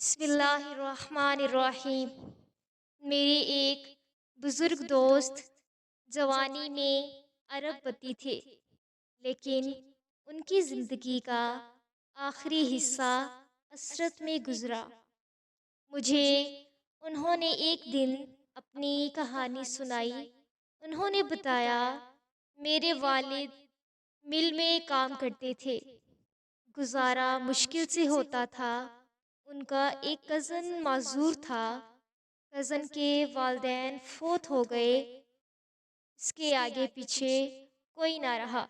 بسم اللہ الرحمن الرحیم۔ میری ایک بزرگ دوست جوانی میں عرب پتی تھے، لیکن ان کی زندگی کا آخری حصہ اسرت میں گزرا۔ مجھے انہوں نے ایک دن اپنی کہانی سنائی۔ انہوں نے بتایا، میرے والد مل میں کام کرتے تھے، گزارا مشکل سے ہوتا تھا۔ ان کا ایک کزن معذور تھا۔ کزن کے والدین فوت ہو گئے، اس کے آگے پیچھے کوئی نہ رہا۔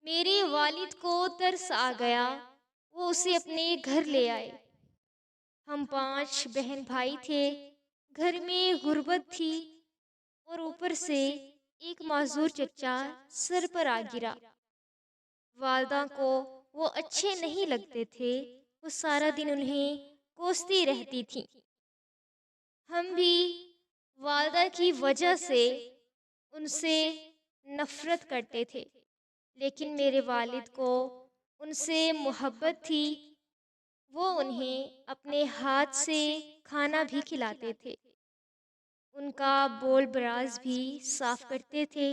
میرے والد کو ترس آ گیا، وہ اسے اپنے گھر لے آئے۔ ہم 5 بہن بھائی تھے، گھر میں غربت تھی اور اوپر سے ایک معذور چچا سر پر آ گرا۔ والدہ کو وہ اچھے نہیں لگتے تھے، وہ سارا دن انہیں کوستی رہتی تھیں۔ ہم بھی والدہ کی وجہ سے ان سے نفرت کرتے تھے، لیکن میرے والد کو ان سے محبت تھی۔ وہ انہیں اپنے ہاتھ سے کھانا بھی کھلاتے تھے، ان کا بول براز بھی صاف کرتے تھے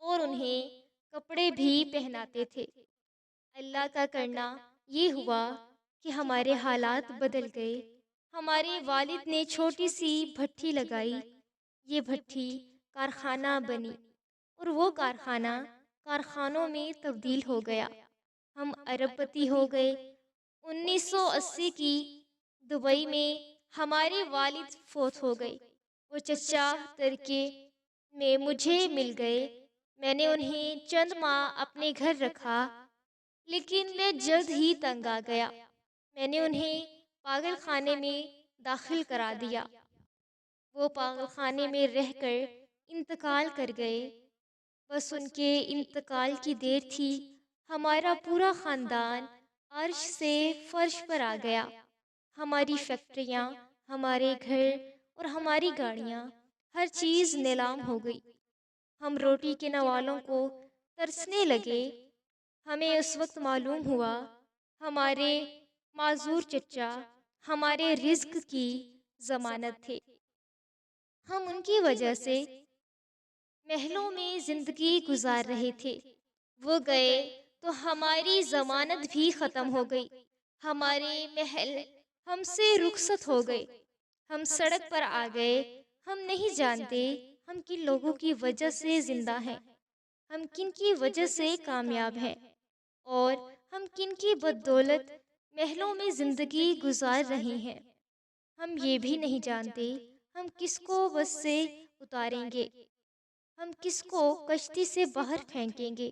اور انہیں کپڑے بھی پہناتے تھے۔ اللہ کا کرنا یہ ہوا کہ ہمارے حالات بدل گئے۔ ہمارے والد نے چھوٹی سی بھٹی لگائی، یہ بھٹی کارخانہ بنی اور وہ کارخانہ کارخانوں میں تبدیل ہو گیا۔ ہم ارب پتی ہو گئے۔ 1980 کی دبئی میں ہمارے والد فوت ہو گئے۔ وہ چچا ترکے میں مجھے مل گئے۔ میں نے انہیں چند ماہ اپنے گھر رکھا، لیکن میں جلد ہی تنگ آ گیا۔ میں نے انہیں پاگل خانے میں داخل کرا دیا۔ وہ پاگل خانے میں رہ کر انتقال کر گئے۔ بس ان کے انتقال کی دیر تھی، ہمارا پورا خاندان عرش سے فرش پر آ گیا۔ ہماری فیکٹریاں، ہمارے گھر اور ہماری گاڑیاں، ہر چیز نیلام ہو گئی۔ ہم روٹی کے نوالوں کو ترسنے لگے۔ ہمیں اس وقت معلوم ہوا ہمارے معذور چچا ہمارے رزق کی ضمانت تھے۔ ہم ان کی وجہ سے محلوں میں زندگی گزار رہے تھے۔ وہ گئے تو ہماری ضمانت بھی ختم ہو گئی۔ ہمارے محل ہم سے رخصت ہو گئے۔ ہم سڑک پر آ گئے۔ ہم نہیں جانتے ہم کن لوگوں کی وجہ سے زندہ ہیں، ہم کن کی وجہ سے کامیاب ہیں، اور ہم کن کی بدولت محلوں میں زندگی گزار رہے ہیں۔ ہم یہ بھی نہیں جانتے ہم کس کو بس سے اتاریں گے، ہم کس کو کشتی سے باہر پھینکیں گے،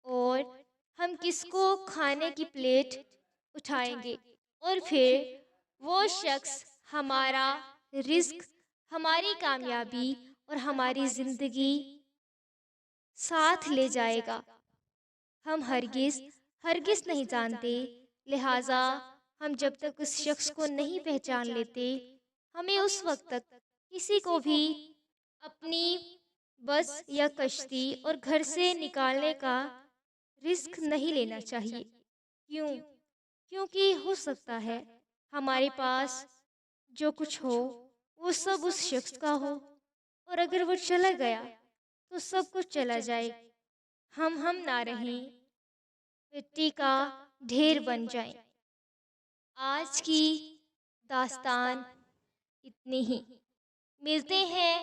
اور ہم کس کو کھانے کی پلیٹ اٹھائیں گے، اور پھر وہ شخص ہمارا رزق، ہماری کامیابی اور ہماری زندگی ساتھ لے جائے گا۔ ہم ہرگز نہیں جانتے، لہٰذا ہم جب تک اس شخص کو نہیں پہچان لیتے، ہمیں اس وقت تک کسی کو بھی اپنی بس یا کشتی اور گھر سے نکالنے کا رسک نہیں لینا چاہیے۔ کیونکہ ہو سکتا ہے ہمارے پاس جو کچھ ہو وہ سب اس شخص کا ہو، اور اگر وہ چلا گیا تو سب کچھ چلا جائے، ہم نہ رہیں، مٹی کا ڈھیر بن جائیں۔ آج کی داستان اتنی ہی۔ ملتے ہیں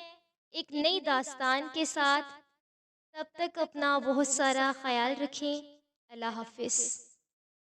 ایک نئی داستان کے ساتھ، تب تک اپنا بہت سارا خیال رکھیں۔ اللہ حافظ۔